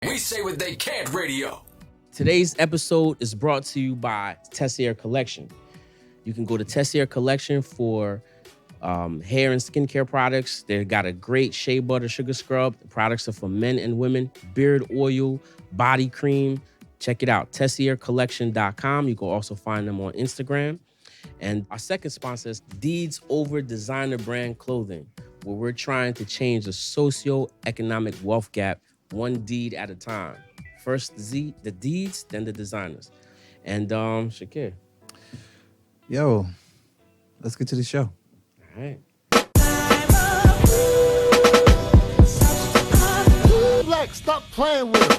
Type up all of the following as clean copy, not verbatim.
We say what they can't radio. Today's episode is brought to you by Tessier Collection. You can go to Tessier Collection for hair and skincare products. They've got a great shea butter sugar scrub. The products are for men and women. Beard oil, body cream. Check it out, tessiercollection.com. You can also find them on Instagram. And our second sponsor is Deeds Over Designer Brand Clothing, where we're trying to change the socio-economic wealth gap one deed at a time. First the deeds, then the designers. And Shakir. Yo, let's get to the show. All right. Black, stop playing with it.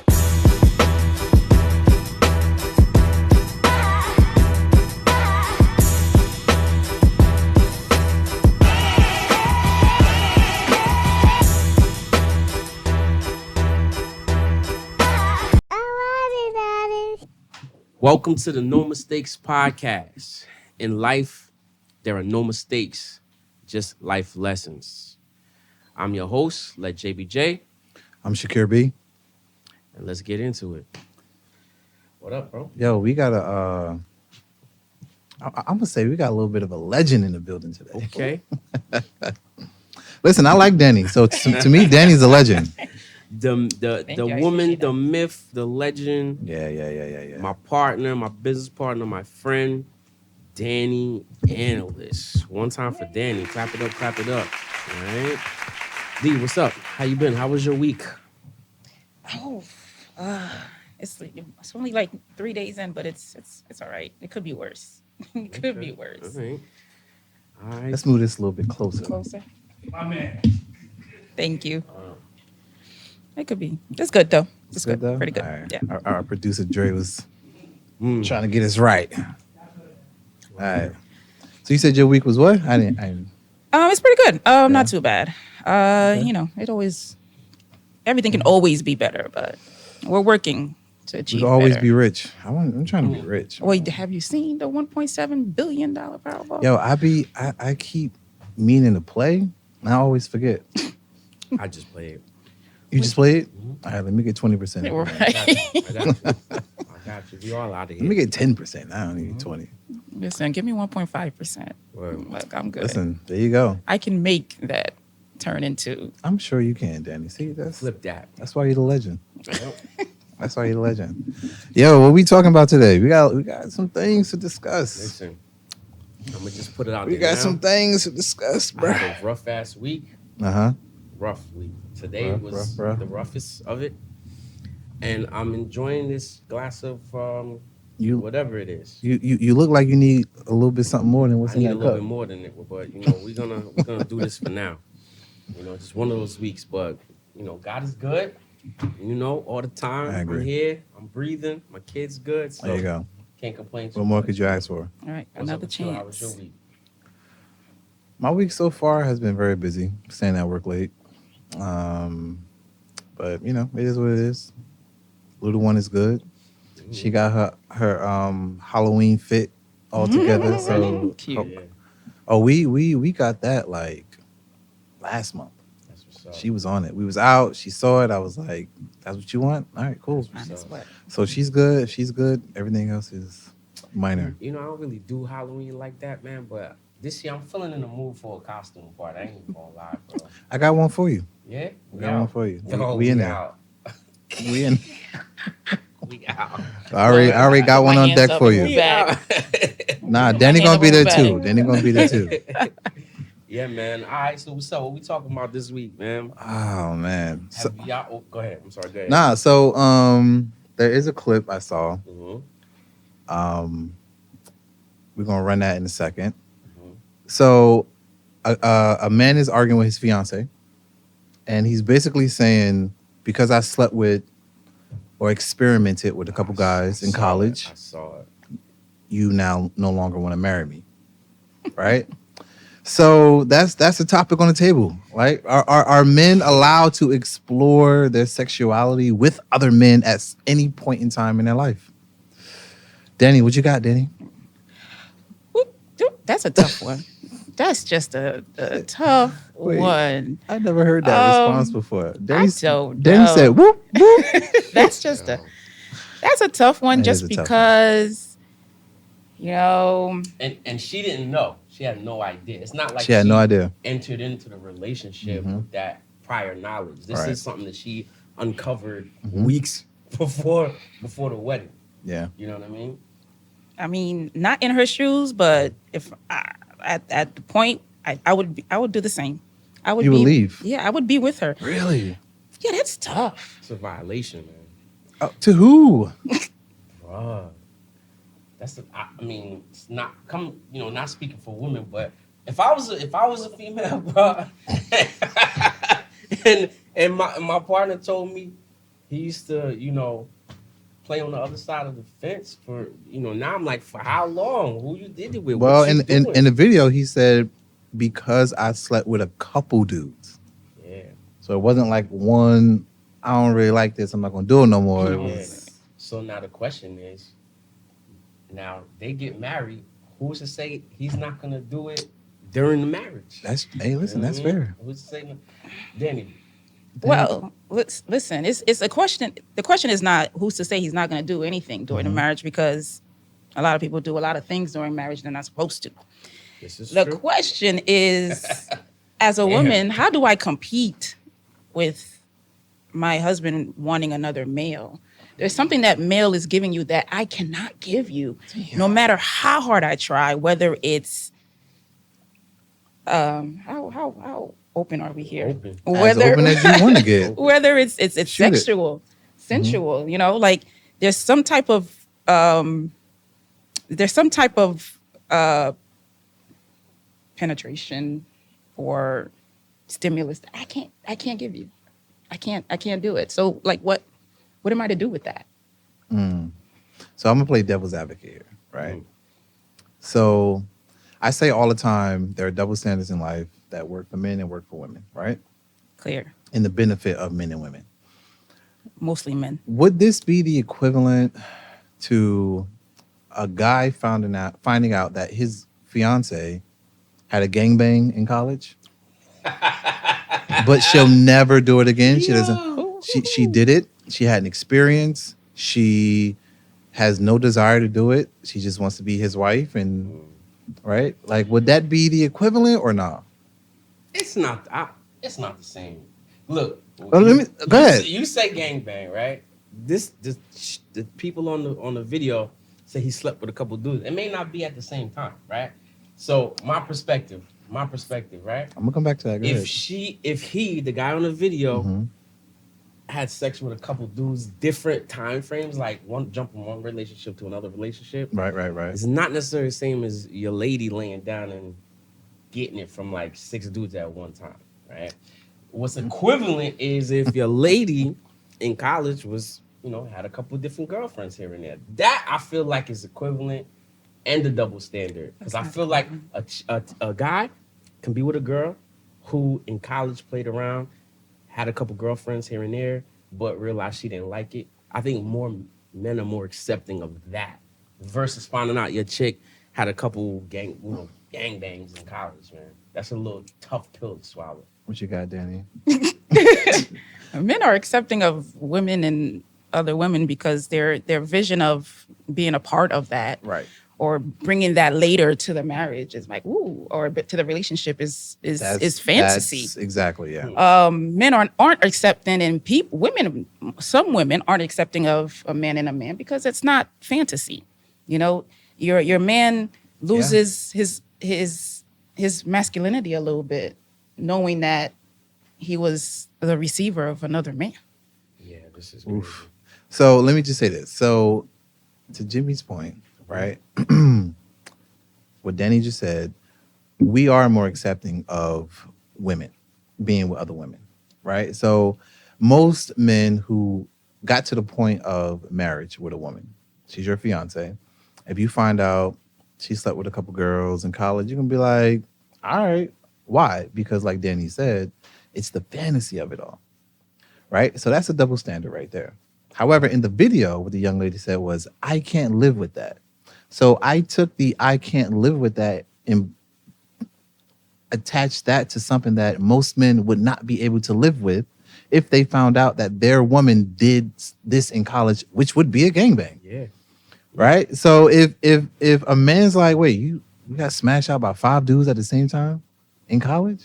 Welcome to the No Mistakes Podcast. In life, there are no mistakes, just life lessons. I'm your host, Let JBJ. I'm Shakir B. And let's get into it. What up, bro? Yo, we got I'm gonna say we got a little bit of a legend in the building today. Okay. Listen, I like Danny. So to me, Danny's a legend. The woman, the myth, the legend. Yeah. My partner, my business partner, my friend, Danny Analyst. One time for Danny. Clap it up. All right. D, what's up? How you been? How was your week? It's only like 3 days in, but it's all right. It could be worse. It could be worse. All right. Let's move this a little bit closer. My man. Thank you. It could be. It's good though. It's good. though? Pretty good. All right. Yeah. Our producer Dre was trying to get us right. All right. So you said your week was what? I didn't. It's pretty good. Not too bad. You know, everything can always be better, but we're working to achieve. We'd always better. be rich. I'm trying to be rich. Wait, have you seen the $1.7 billion Powerball? Yo, I keep meaning to play, and I always forget. I just played. You just played? All right, let me get 20%. Right. I got you. We all out of here. Let me get 10%. I don't need 20. Listen, give me 1.5%. Word. Look, I'm good. Listen, there you go. I can make that turn into. I'm sure you can, Danny. See, Flip that. that's why you're the legend. Yep. That's why you're the legend. Yo, what we talking about today? We got some things to discuss. Listen, I'm gonna just put it out We there got now. some things to discuss, I bro. had a rough ass week. Rough week. Today was rough. the roughest of it, and I'm enjoying this glass of You whatever it is. you look like you need a little bit something more than what's I in need a that little cup. bit more than it, but you know we're gonna do this for now. You know, just one of those weeks, but you know God is good. You know, all the time. I agree. I'm here. I'm breathing. My kid's good. So There you go. Can't complain. What more could you ask for? All right, What's another up with you? How was your chance. week? My week so far has been very busy. Staying at work late. But you know, it is what it is. Little one is good. She got her Halloween fit all together. So Cute. Yeah, oh we got that like last month. that's what's up. She was on it. We was out. She saw it. I was like, "That's what you want? All right, cool." Mine is what? So she's good. She's good. Everything else is minor. You know, I don't really do Halloween like that, man. But this year, I'm feeling in the mood for a costume party. I ain't gonna lie, bro. I got one for you. Yeah, I got one for you. Yo, We in there. out. We in. We out. I already got one My on hands deck up for and you. move back. Nah, My Danny hand gonna up be on there the too. back. Danny gonna be there too. Yeah, man. All right, so what's up? What we talking about this week, man? Oh man. So, Have y'all, go ahead. I'm sorry. Go ahead. nah, so there is a clip I saw. Mhm. We're gonna run that in a second. Mhm. So a man is arguing with his fiance, and he's basically saying, because I slept with or experimented with a couple guys in college, I saw it. you now no longer want to marry me, right? So that's the topic on the table, right? Are men allowed to explore their sexuality with other men at any point in time in their life? Danny, what you got, Danny? That's a tough one. That's just a tough Wait. one. I never heard that response before. I don't Danny know. said, whoop, whoop. That's a tough one That just is a tough one. because, you know, And she didn't know. She had no idea. It's not like She had no idea. entered into the relationship with that prior knowledge. This Right. is something that she uncovered Mm-hmm. weeks before the wedding. Yeah. You know what I mean? not in her shoes, but if at the point, I would do the same. I would You would leave? Yeah, I would be with her. Really? Yeah, that's tough. It's a violation, man. To who? Bruh. I mean, it's not not speaking for women, but if I was a female, bro, and my partner told me he used to, play on the other side of the fence for, now I'm like, for how long? Who you did it with? Well, What you in doing? the video, he said, because I slept with a couple dudes. Yeah. So it wasn't like one, I don't really like this, I'm not going to do it no more. It Yeah. was, So now the question is, now they get married, who's to say he's not gonna do it during the marriage? hey, listen, that's fair. Who's to say, Danny? Well, listen, it's a question. The question is not who's to say he's not going to do anything during the marriage, because a lot of people do a lot of things during marriage they're not supposed to. This is The true. question is, as a woman, how do I compete with my husband wanting another male? There's something that male is giving you that I cannot give you, no matter how hard I try. Whether it's how open are we here? Open. As open as you want to get. Whether it's Shoot it. sexual, sensual, like there's some type of penetration or stimulus that I can't give you. I can't do it. So like what am I to do with that? So I'm going to play devil's advocate here, right? So I say all the time, there are double standards in life that work for men and work for women, right? Clear. In the benefit of men and women. Mostly men. Would this be the equivalent to a guy finding out that his fiance had a gangbang in college, but she'll never do it again? She doesn't. She did it. She had an experience. She has no desire to do it. She just wants to be his wife, and right? Like, would that be the equivalent or not? It's not. It's not the same. Look. Well, go ahead. You say gangbang, right? The people on the video say he slept with a couple dudes. It may not be at the same time, right? So my perspective, right? I'm gonna come back to that. Go ahead. If he, the guy on the video, Mm-hmm. had sex with a couple dudes, different time frames, like jump from one relationship to another relationship, Right. it's not necessarily the same as your lady laying down and getting it from like 6 dudes at one time, right? What's equivalent is if your lady in college was, had a couple different girlfriends here and there. That I feel like is equivalent and the double standard. Because I feel like a guy can be with a girl who in college played around, had a couple girlfriends here and there, but realized she didn't like it. I think more men are more accepting of that versus finding out your chick had a couple gangbangs in college, man. That's a little tough pill to swallow. What you got, Danny? Men are accepting of women and other women because their vision of being a part of that, Right. or bringing that later to the marriage is like ooh, or to the relationship is fantasy. That's exactly, yeah. Men aren't accepting, and some women aren't accepting of a man and a man because it's not fantasy. Your man loses his masculinity a little bit, knowing that he was the receiver of another man. Yeah, this is crazy. So let me just say this. So to Jimmy's point, right? What Danny just said, we are more accepting of women being with other women, right? So most men who got to the point of marriage with a woman, she's your fiance. If you find out she slept with a couple girls in college, you're gonna be like, all right, why? Because like Danny said, it's the fantasy of it all, right? So that's a double standard right there. However, in the video, what the young lady said was, I can't live with that. So I took the I can't live with that and attach that to something that most men would not be able to live with if they found out that their woman did this in college, which would be a gangbang. Yeah. Right? So if a man's like, wait, you got smashed out by 5 dudes at the same time in college?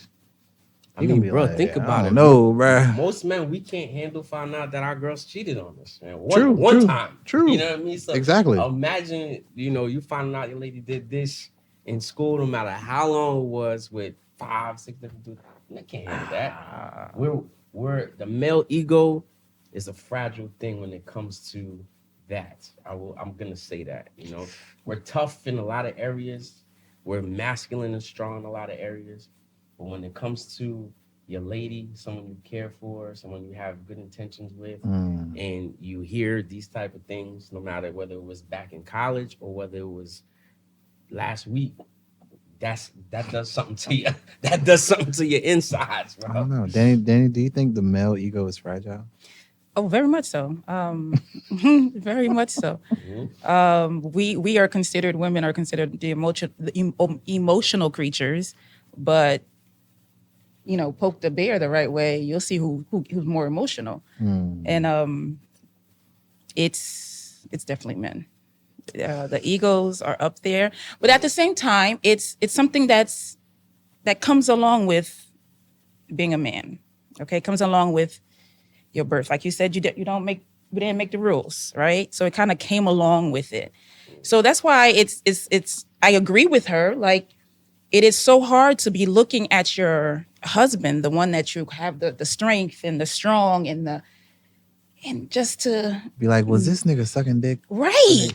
I You gonna mean, be bro, like, think about I it. don't know, bro. Most men, we can't handle finding out that our girls cheated on us, man. True, One true, time. true. You know what I mean? So Exactly. imagine, you finding out your lady did this in school, no matter how long it was, with 5, 6 different dudes. I can't handle that. We're the male ego is a fragile thing when it comes to that. I'm gonna say that. We're tough in a lot of areas. We're masculine and strong in a lot of areas. But when it comes to your lady, someone you care for, someone you have good intentions with, and you hear these type of things, no matter whether it was back in college or whether it was last week, that does something to you. That does something to your insides, bro. I don't know. Danny, do you think the male ego is fragile? Oh, very much so. Very much so. We are considered, women are considered the emotional creatures, but poke the bear the right way, you'll see who's more emotional. And it's definitely men. The egos are up there, but at the same time, it's something that comes along with being a man. Okay, it comes along with your birth. Like you said, we didn't make the rules, right? So it kind of came along with it. So that's why it's I agree with her. Like, it is so hard to be looking at your husband, the one that you have the strength and the strong and just to be like, was this nigga sucking dick? Right.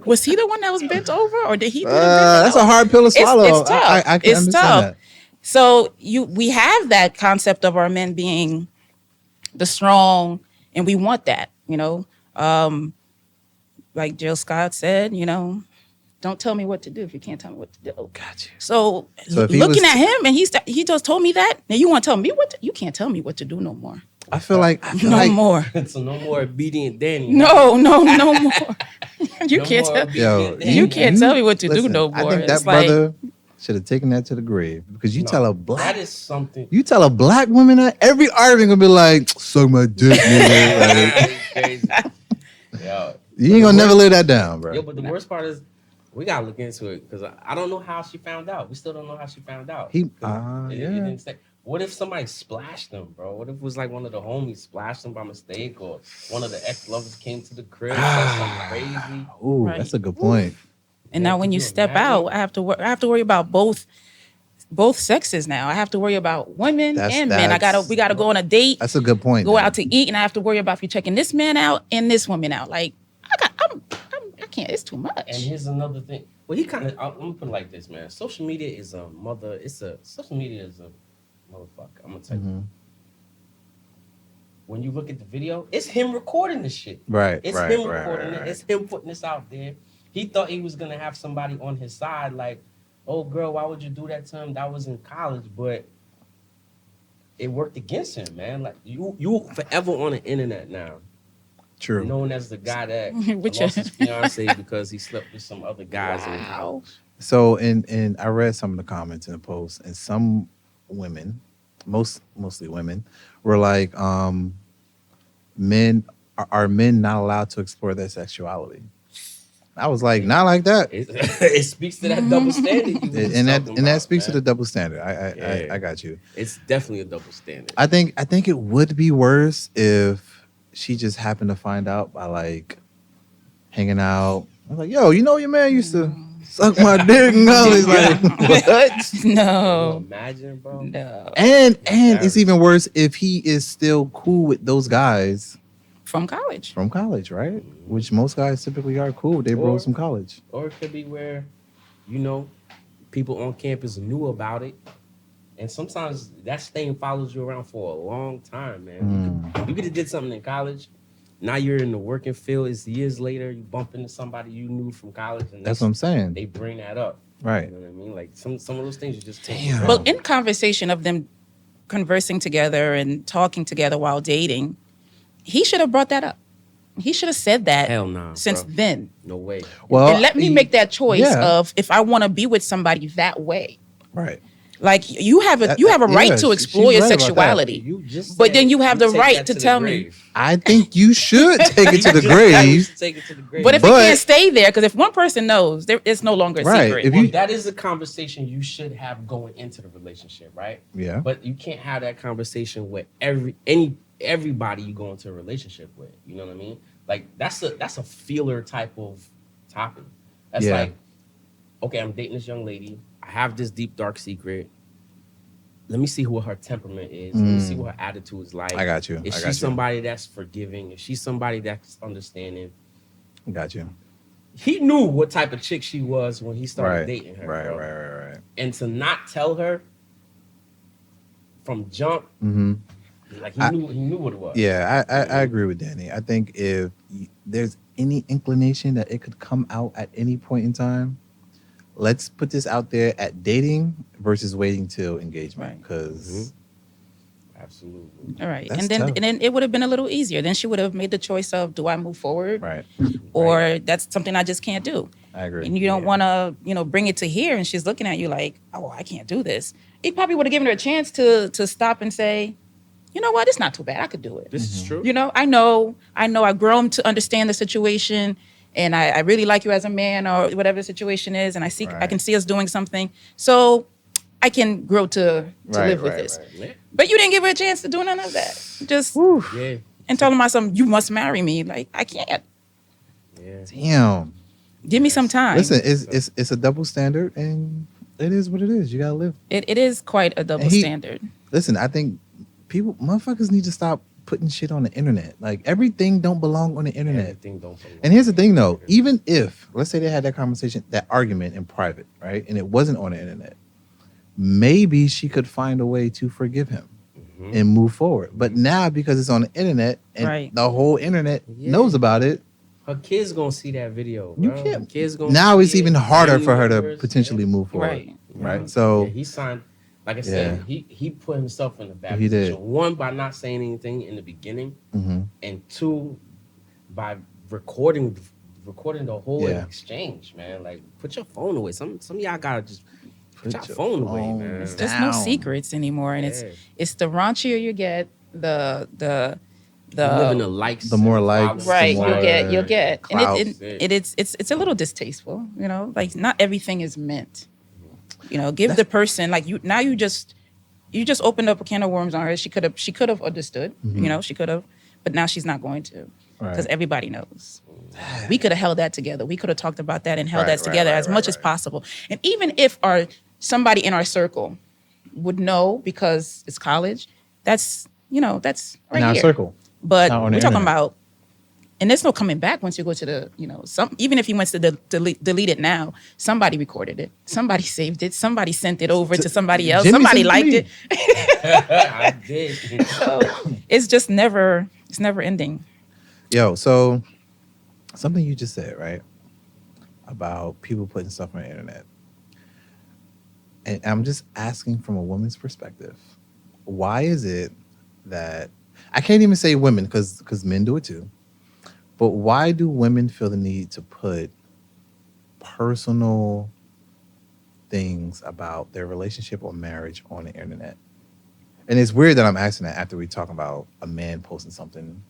Was he the one that was bent over, or did he do the That's a hard pill to swallow. It's tough. I can understand that. So we have that concept of our men being the strong, and we want that, like Jill Scott said, don't tell me what to do if you can't tell me what to do. Gotcha. So looking at him, and he just told me that. Now you want to tell me you can't tell me what to do no more. I feel like more. So no more obedient Danny. No more. You can't tell me what to do no more. I think that brother should have taken that to the grave, because tell a black. That is something. You tell a black woman that, every argument gonna be like, suck my dick, nigga. Like, Crazy. Yo, you ain't gonna never lay that down, bro. Yo, but the worst part is, we gotta look into it, because I don't know how she found out. We still don't know how she found out. It didn't say. What if somebody splashed them, bro? What if it was like one of the homies splashed them by mistake, or one of the ex-lovers came to the crib and said something crazy? Ooh, right. That's a good point. And now when you step out, I have to worry about both sexes now. I have to worry about women and men. We gotta go on a date. That's a good point. Go out to eat, and I have to worry about if you're checking this man out and this woman out. Like, I can't. It's too much. And here's another thing. Well, I'm gonna put it like this, man. Social media is a motherfucker. I'm gonna tell you. When you look at the video, it's him recording this shit. Right. It's him recording it. It's him putting this out there. He thought he was gonna have somebody on his side, like, oh girl, why would you do that to him? That was in college, but it worked against him, man. Like, you forever on the internet now. True. Known as the guy that lost his fiance because he slept with some other guys in college. So, and I read some of the comments in the post, and some women, mostly women, were like, men are men not allowed to explore their sexuality? I was like, not like that. It speaks to that double standard. That speaks to the double standard. I got you. It's definitely a double standard. I think it would be worse if she just happened to find out by like hanging out. I was like, yo, your man used to suck my dick. No, he's like, what? No. Imagine, bro. No. And it's even worse if he is still cool with those guys from college, right? Which most guys typically are cool with their bros from college. Or it could be where, people on campus knew about it. And sometimes that stain follows you around for a long time, man. You could have did something in college. Now you're in the working field. It's years later. You bump into somebody you knew from college. And that's what I'm saying. They bring that up. Right. You know what I mean? Like some of those things you just take. Well, in conversation of them conversing together and talking together while dating, he should have brought that up. He should have said that. Hell no, since then. No way. Well, and let me make that choice of if I want to be with somebody that way. Right. Like you have a right yeah, to explore she's your right about that. sexuality, You just but said then you have the take right that to the tell me. grave. I think you should take it to the You grave. should take it to the grave. But if it But- can't stay there, because if one person knows, it's no longer a Right, secret. if Well, you- that is a conversation you should have going into the relationship, right? Yeah. But you can't have that conversation with everybody you go into a relationship with. You know what I mean? Like that's a feeler type of topic. That's Yeah. like, okay, I'm dating this young lady. I have this deep dark secret. Let me see what her temperament is. Let me see what her attitude is like. I got you. Is I she got you. somebody that's forgiving? Is she somebody that's understanding? Got you. He knew what type of chick she was when he started Right. dating her. Right. bro. Right. And to not tell her from jump, Mm-hmm. like he knew what it was. Yeah, I agree with Danny. I think if there's any inclination that it could come out at any point in time, let's put this out there at dating versus waiting till engagement. Right. Because Absolutely. All right, That's and then tough. and then it would have been a little easier. Then she would have made the choice of, do I move forward, right, or that's something I just can't do. I agree. And you don't want to, bring it to here, and she's looking at you like, oh, I can't do this. He probably would have given her a chance to stop and say, you know what, it's not too bad. I could do it. This is true. I know. I've grown to understand the situation, and I really like you as a man, or whatever the situation is, and I Right. can see us doing something. So I can grow to live with this. Yeah. But you didn't give her a chance to do none of that. Just Yeah. and telling myself, you must marry me. Like, I can't. Yeah. Damn. Give me some time. Listen, it's a double standard, and it is what it is. You gotta live. It is quite a double And standard. Listen, I think motherfuckers need to stop putting shit on the internet. Like everything don't belong on the internet. Everything don't belong. And here's the thing though, even if, let's say they had that conversation, that argument in private, right? And it wasn't on the internet, maybe she could find a way to forgive him and move forward. But now, because it's on the internet and Right. the whole internet Yeah. knows about it, Her kids gonna see that video. you bro. Her can't. kids gonna Now see it's even it. harder Family for her to members, potentially yeah. move forward. Right. Right. So Yeah, he signed, like I said, he put himself in a bad He did. position. One, by not saying anything in the beginning, mhm. and two, by recording the whole Yeah. exchange, man. Like, put your phone away. Some of y'all gotta just put your your phone away, phone man. There's no down. secrets anymore, and Yeah. it's the raunchier you get, the You live in the likes, the more and likes, followers. the right more you'll get, and clout. it's a little distasteful. Like, not everything is meant. Give the person, like, you just opened up a can of worms on her. She could have understood. She could have, but now she's not going to, because Right. everybody knows. We could have held that together. We could have talked about that and held Right, that together as much as possible. And even if somebody in our circle would know, because it's college, that's right in our here. circle. But Not on we're the talking internet. about, and there's no coming back once you go to the, even if he wants to delete it now, somebody recorded it, somebody saved it, somebody sent it over to somebody else, Jimmy somebody sent it to liked me. it. I did. So it's just it's never ending. Yo, so something you just said, right? About people putting stuff on the internet. And I'm just asking from a woman's perspective, why is it that I can't even say women because men do it too, but why do women feel the need to put personal things about their relationship or marriage on the internet? And it's weird that I'm asking that after we talk about a man posting something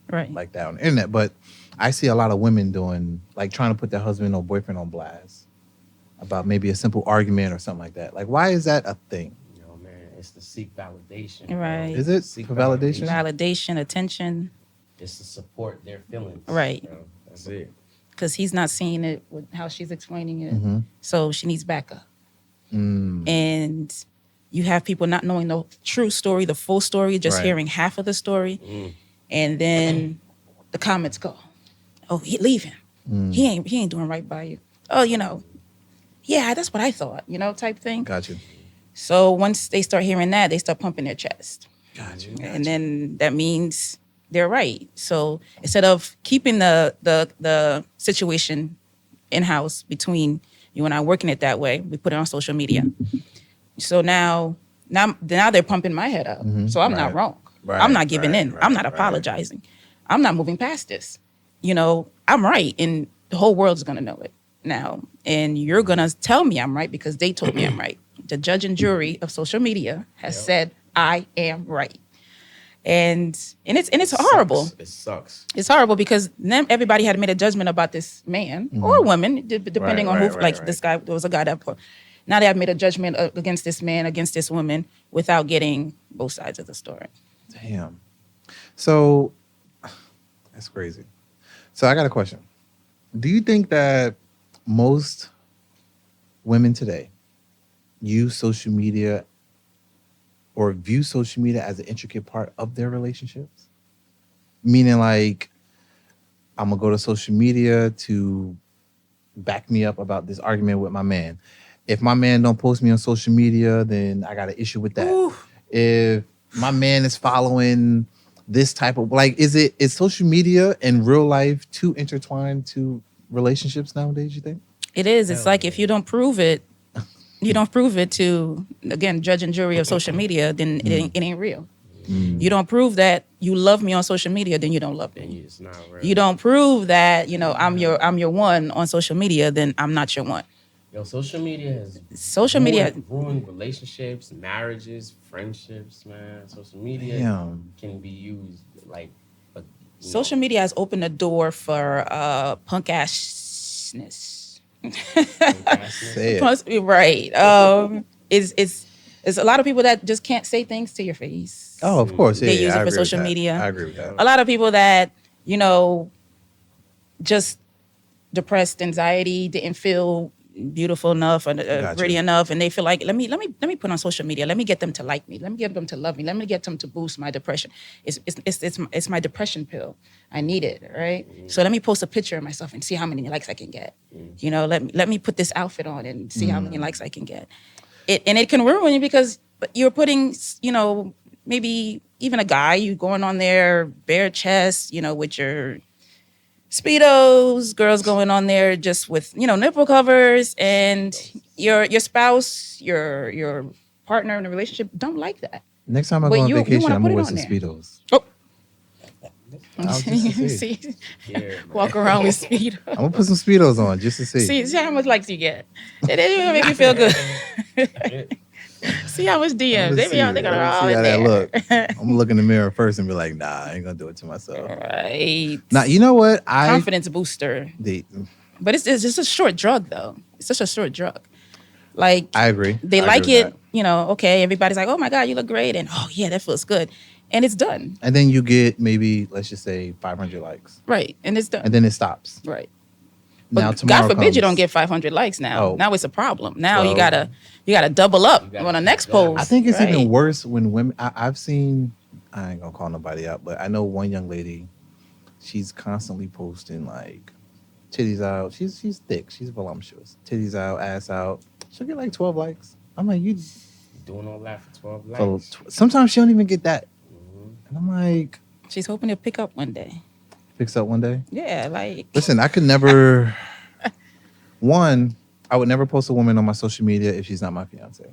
Right. like that on the internet, but I see a lot of women doing, like, trying to put their husband or boyfriend on blast about maybe a simple argument or something like that. Like, why is that a thing? Yo, man, it's to seek validation. bro. Right. Is it Seek for validation? Validation, attention, It's to support their feelings. Right. Yo, that's it. because he's not seeing it with how she's explaining it. Mhm. So she needs backup. Mm. And you have people not knowing the true story, the full story, just Right. hearing half of the story. Mm. And then the comments go, oh, leave him. Mm. He ain't doing right by you. Oh, yeah, that's what I thought, type thing. Got you. So once they start hearing that, they start pumping their chest. Got you. And then that means they're right. So instead of keeping the situation in-house between you and I, working it that way, we put it on social media. So now they're pumping my head up. Mhm. So I'm not Right. wrong. Right, I'm not giving right, in. right, I'm not right. apologizing. I'm not moving past this. I'm right, and the whole world's gonna know it now. And you're gonna tell me I'm right because they told me I'm right. the judge and jury of social media has said I am right. And it's horrible. It sucks. It's horrible because then everybody had made a judgment about this man or woman, depending on who. This guy, there was a guy that put. Now they have made a judgment against this man, against this woman, without getting both sides of the story. Damn. So that's crazy. So I got a question. Do you think that most women today use social media or view social media as an intricate part of their relationships? Meaning like, I'm going to go to social media to back me up about this argument with my man. If my man don't post me on social media, then I got an issue with that. Ooh. If my man is following this type of, like, is social media and real life too intertwined to relationships nowadays, you think? It is. It's like if you don't prove it, to, again, judge and jury of social media, then it ain't real. You don't prove that you love me on social media, then you don't love me. It's not real. You don't prove that, I'm your one on social media, then I'm not your one. Yo, social media has ruined relationships, marriages, friendships, man. Social media can be used like social media has opened the door for punk assness. Say it. Must be right. It's a lot of people that just can't say things to your face. Oh, of course. Yeah, they use it for social media. I agree with that. A lot of people that, just depressed, anxiety, didn't feel beautiful enough or pretty enough, and they feel like let me put on social media. Let me get them to like me. Let me get them to love me. Let me get them to boost my depression. It's my depression pill. I need it, right? So let me post a picture of myself and see how many likes I can get. Let me put this outfit on and see how many likes I can get. It can ruin you because you're putting, maybe even a guy, you going on there bare chest, with your Speedos, girls going on there just with, nipple covers, and your spouse, your partner in a relationship don't like that. Next time I go on vacation, I'm gonna wear some Speedos. Oh. You see, walk around with Speedos. I'm gonna put some Speedos on just to see. See how much likes you get. It ain't make me feel good. See how much DMs. They gonna all in there. Look. I'm gonna look in the mirror first and be like, nah, I ain't gonna do it to myself. Right. Now, you know what? Confidence booster. But it's just a short drug, though. It's just a short drug. Like, I agree. They like it, okay, everybody's like, oh my God, you look great. And oh yeah, that feels good. And it's done. And then you get maybe, let's just say 500 likes. Right. And it's done. And then it stops. Right. Now, but God forbid you don't get 500 likes now. Oh. Now it's a problem. Now you gotta double up on the next post. I think it's even worse when women. I've seen. I ain't gonna call nobody out, but I know one young lady. She's constantly posting like titties out. She's thick. She's voluptuous. Titties out, ass out. She'll get like 12 likes. I'm like, you doing all that for 12 likes. So sometimes she don't even get that. And I'm like, she's hoping to pick up one day. Fix up one day? Yeah, like. Listen, I could never. One, I would never post a woman on my social media if she's not my fiance.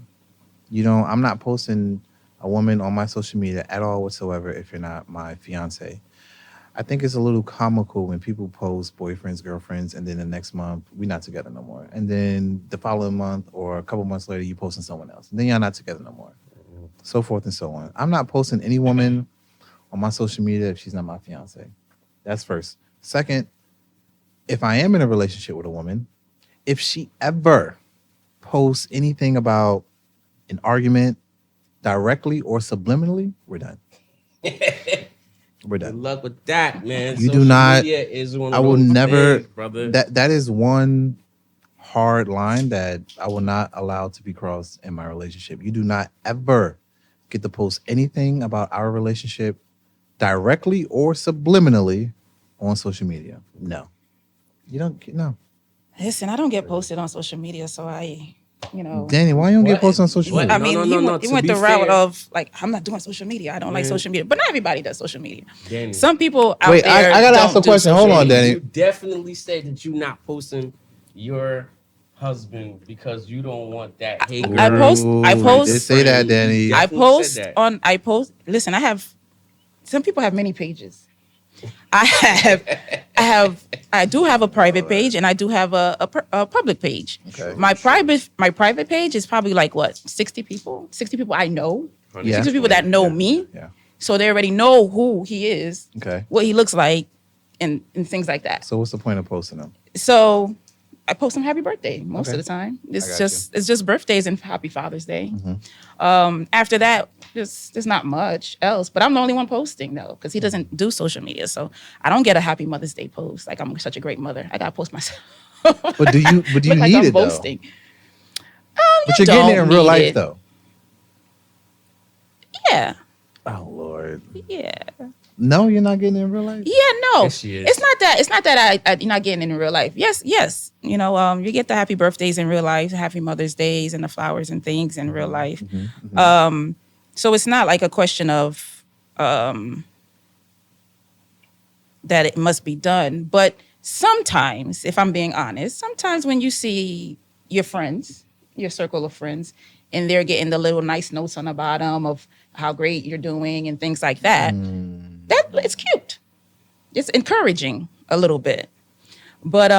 I'm not posting a woman on my social media at all whatsoever if you're not my fiance. I think it's a little comical when people post boyfriends, girlfriends, and then the next month, we're not together no more. And then the following month or a couple months later, you posting someone else. And then y'all not together no more. So forth and so on. I'm not posting any woman on my social media if she's not my fiance. That's first. Second, if I am in a relationship with a woman, if she ever posts anything about an argument directly or subliminally, we're done. We're done. Good luck with that, man. You Social do not. Media is one of I will those never. things, brother. That is one hard line that I will not allow to be crossed in my relationship. You do not ever get to post anything about our relationship directly or subliminally on social media. No, you don't. No. Listen, I don't get posted on social media, so I, Danny, why you don't get posted on social media? I mean, No. he went the route of like, I'm not doing social media. I don't like social media, but not everybody does social media. Danny. Some people out Wait, there. I gotta ask a don't do question. social Hold on, media. Danny. You definitely say that you're not posting your husband because you don't want that hate. I post. Just say that, Danny. I Definitely said post. that. Listen, some people have many pages. I do have a private page, and I do have a public page. Okay. My private page is probably like what 60 people. 60 people I know. Yeah. 60 people that know me. Yeah. So they already know who he is, Okay. what he looks like, and things like that. So what's the point of posting them? So I post him happy birthday most Okay. of the time. got It's just birthdays and happy Father's Day. Mm-hmm. After that, there's not much else. But I'm the only one posting though, because he doesn't do social media. So I don't get a happy Mother's Day post. Like I'm such a great mother. I gotta post myself. But do you Look need like I'm it though? boasting. But you're getting it don't in real need life it. though. Yeah, Oh Lord. yeah. No, you're not getting it in real life. Yeah, no, Yes, she is. it's not that. It's not that you're not getting it in real life. Yes. You know, you get the happy birthdays in real life, happy Mother's Days, and the flowers and things in real life. So it's not like a question of that it must be done. But sometimes, if I'm being honest, sometimes when you see your friends, your circle of friends, and they're getting the little nice notes on the bottom of how great you're doing and things like that, that it's cute. It's encouraging a little bit. But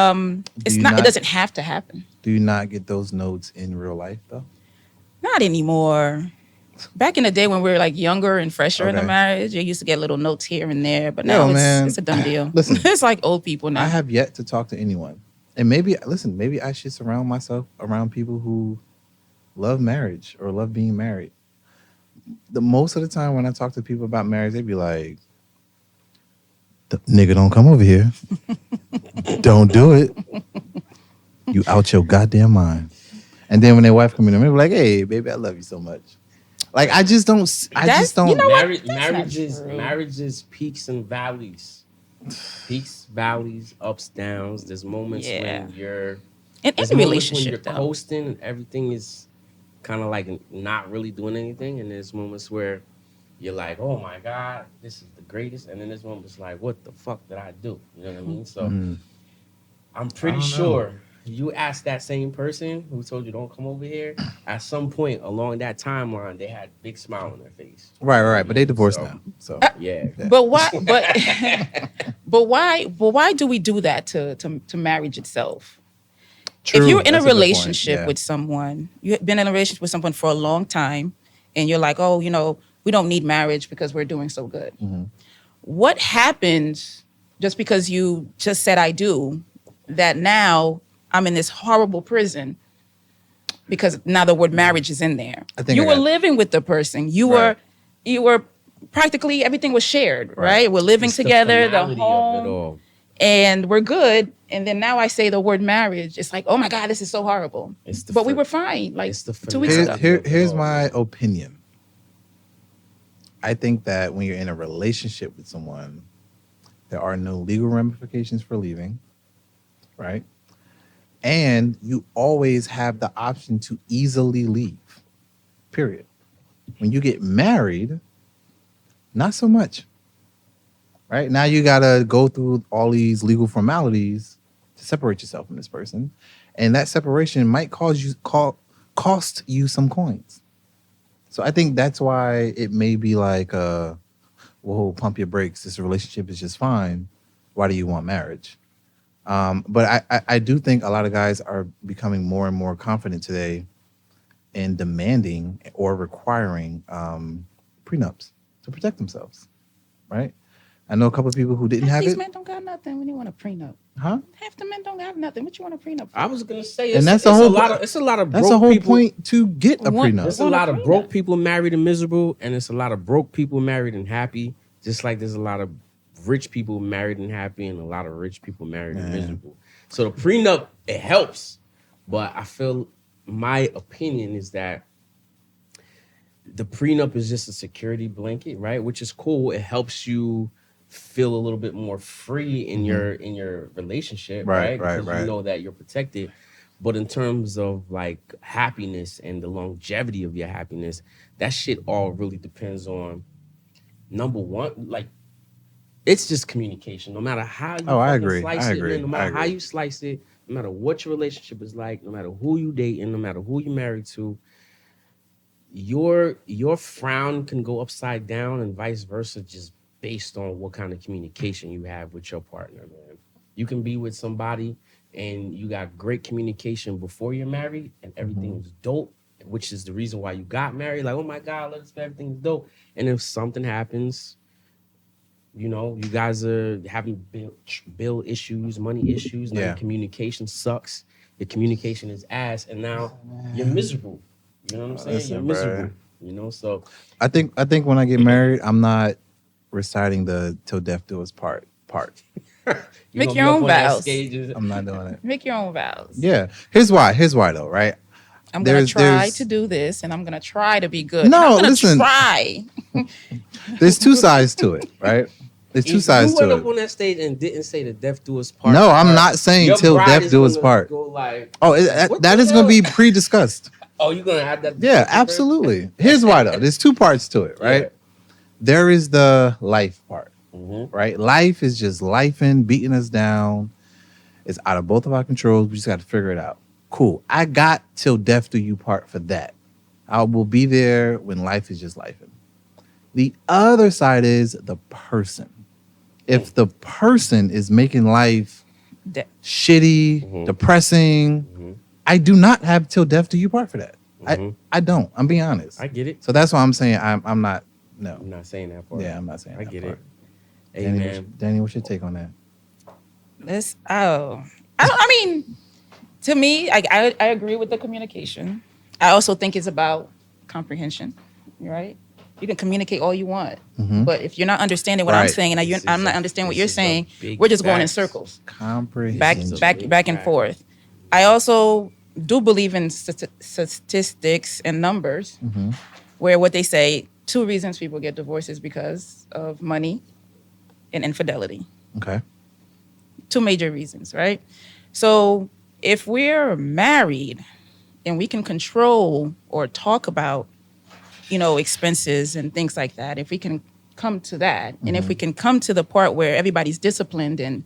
it's you not, not- it doesn't have to happen. Do you not get those notes in real life though? Not anymore. Back in the day when we were like younger and fresher in the Okay. marriage, you used to get little notes here and there, but Yo, now man. it's a done deal. Listen. It's like old people now. I have yet to talk to anyone. And maybe I should surround myself around people who love marriage or love being married. The most of the time when I talk to people about marriage, they be like, nigga, don't come over here. Don't do it. You out your goddamn mind. And then when their wife come in, they be like, hey, baby, I love you so much. Like, I just don't. You know what? That's not Marriages, true. marriages, peaks and valleys, peaks, valleys, ups, downs. There's moments Yeah. when you're In there's any moments when you're relationship, though. coasting and everything is kind of like not really doing anything, and there's moments where you're like, oh my god, this is the greatest, and then there's moments like, what the fuck did I do? You know what I mean? So I'm pretty I don't know. sure you ask that same person who told you don't come over here, at some point along that timeline, they had a big smile on their face. Right. But they divorced So- now. So Yeah. But why? But why do we do that to marriage itself? True. If you're in That's a good point. relationship Yeah. with someone, you've been in a relationship with someone for a long time, and you're like, oh, you know, we don't need marriage because we're doing so good. Mm-hmm. What happens just because you just said I do, that now I'm in this horrible prison because now the word marriage is in there. I think You I were got- living with the person. You Right. were practically everything was shared, Right. right? We're living It's the together, the finality of it home, all. and we're good. And then now I say the word marriage. It's like, oh my God, this is so horrible. It's the But we fin- were fine like it's the 2 weeks finale. ago. Here's my opinion. I think that when you're in a relationship with someone, there are no legal ramifications for leaving, right? And you always have the option to easily leave, period. When you get married, not so much, right? Now you got to go through all these legal formalities to separate yourself from this person. And that separation might cost you some coins. So I think that's why it may be like, whoa, pump your brakes. This relationship is just fine. Why do you want marriage? But I do think a lot of guys are becoming more and more confident today in demanding or requiring prenups to protect themselves, right? I know a couple of people who didn't Half have these it. men don't got nothing when you want a prenup. Huh? Half the men don't have nothing. What you want a prenup for? I was gonna say, And that's it's the whole a lot of it's a lot of That's broke the whole people. point to get a One- prenup. There's a Want a lot of prenup. broke people married and miserable, and it's a lot of broke people married and happy. Just like there's a lot of rich people married and happy, and a lot of rich people married and Man. miserable. So the prenup, it helps, but I feel my opinion is that the prenup is just a security blanket, right? Which is cool. It helps you feel a little bit more free in your relationship, Right, right? right, Because right. you know that you're protected. But in terms of like happiness and the longevity of your happiness, that shit all really depends on number one, like it's just communication. No matter how you Oh, I fucking agree. slice I it, agree. man, no matter I how agree. you slice it, no matter what your relationship is like, no matter who you dating, no matter who you're married to, your frown can go upside down and vice versa. Just based on what kind of communication you have with your partner, man. You can be with somebody and you got great communication before you're married and everything is dope, which is the reason why you got married. Like, oh my God, everything's dope. And if something happens, you know, you guys are having bill issues, money issues, now your communication sucks. Your communication is ass, and now you're miserable. You know what I'm saying? Listen, you're miserable. You know, so I think when I get married, I'm not reciting the "till death do us part." you Make gonna your be up own on that vows. stage. I'm not doing it. Make your own vows. Yeah. Here's why though, right? I'm gonna try there's- to do this, and I'm gonna try to be good. No, and I'm gonna listen. try. There's two sides to it, right? There's two sides You went to up it. on that stage and didn't say the death do us part. No, I'm not saying Your till bride death is do us gonna part. Go like, Oh, what that the is going to hell? be pre-discussed. Oh, you're gonna add that? Yeah, absolutely. Here's why though. There's two parts to it, right? Yeah. There is the life part, Mhm. right? Life is just lifing, beating us down. It's out of both of our controls. We just got to figure it out. Cool. I got till death do you part for that. I will be there when life is just lifing. The other side is the person. If the person is making life De- shitty, depressing, I do not have till death do you part for that. I don't. I'm being honest. I get it. So that's why I'm saying I'm not. No. I'm not saying that part. Yeah, I'm not saying. I that get part. it. Hey, Danny, what's your take on that? I mean, to me, I agree with the communication. I also think it's about comprehension. Right? You can communicate all you want, but if you're not understanding what I'm Right. saying, and I'm not understanding what you're this is a saying, big we're just going in facts. circles, Comprehension. back and forth. I also do believe in statistics and numbers, where what they say 2 reasons people get divorced is because of money and infidelity. Okay. 2 major reasons, right? So if we're married and we can control or talk about, expenses and things like that, if we can come to that, and if we can come to the part where everybody's disciplined and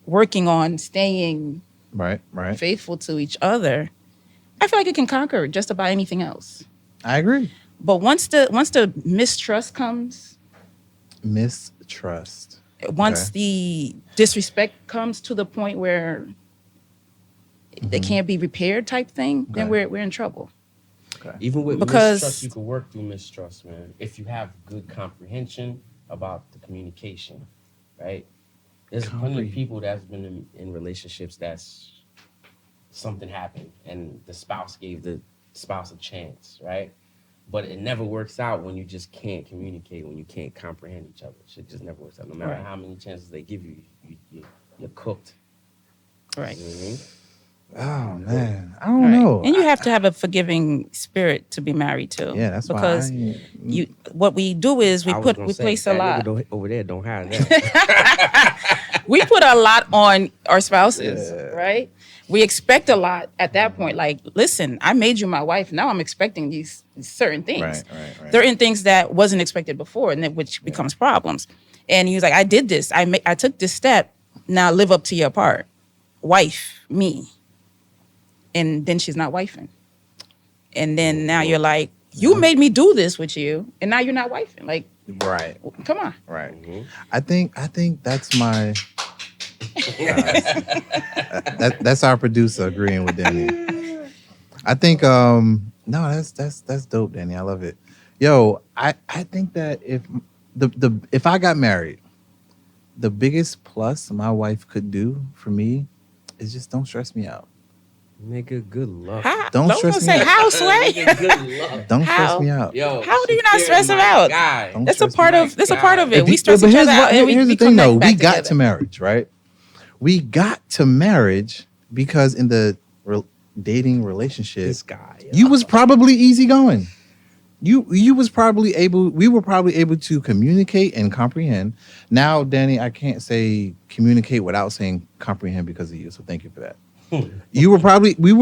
working on staying Right. faithful to each other, I feel like it can conquer just about anything else. I agree. But once the mistrust comes, Mistrust. once the disrespect comes to the point where they can't be repaired type thing, then Okay. we're in trouble. Even with Because- mistrust, you can work through mistrust, man. If you have good comprehension about the communication, right? There's plenty of people that's been in relationships that's something happened and the spouse gave the spouse a chance, right? But it never works out when you just can't communicate, when you can't comprehend each other. Shit just never works out. No matter Right. how many chances they give you, you're cooked. Right. You know what I mean? Oh man, I don't Right. know. And you have to have a forgiving spirit to be married to. Yeah, that's because why. what we do is we I was gonna say, place a that lot. nigga over there don't have that. We put a lot on our spouses, right? We expect a lot at that point. Like, listen, I made you my wife. Now I'm expecting these certain things. Right. Certain things that wasn't expected before, and then which becomes problems. And he was like, I did this. I took this step. Now live up to your part. Wife me. And then she's not wifing. And then now you're like, you made me do this with you, and now you're not wifing. Like, Right. come on. Right. I think that's my. That's our producer agreeing with Danny. I think no, that's dope, Danny. I love it. Yo, I think that if I got married, the biggest plus my wife could do for me is just don't stress me out. Nigga, good luck. Don't stress me say out. how, Sway. Nigga, good luck. Don't stress How? me out. Yo, How do you not Sherry, stress him my out? guy. Don't That's a stress part me of. That's a part of it. If We you- stress but each here's other out, and we here's the come thing, though. back We got together. to marriage, right? We got to marriage because in the dating relationship, This guy. you was probably easygoing. You was probably able. We were probably able to communicate and comprehend. Now, Danny, I can't say communicate without saying comprehend because of you. So thank you for that. We were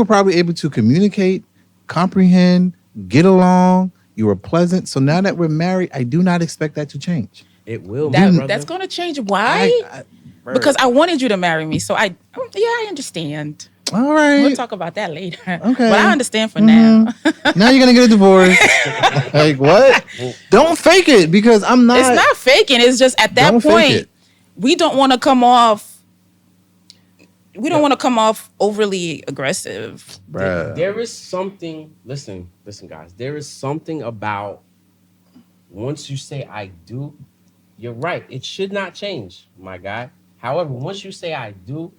probably able to communicate, comprehend, get along. You were pleasant. So now that we're married, I do not expect that to change. It will, my brother. That's going to change. Why? Because I wanted you to marry me. So I understand. All right. We'll talk about that later. Okay. But I understand for now. Now you're gonna get a divorce. Like what? Don't fake it because I'm not. It's not faking. It's just at that Don't fake point, it. we don't want to come off. We don't want to come off overly aggressive. Bruh. There is something. Listen, guys. There is something about once you say I do, you're right. It should not change, my guy. However, once you say I do,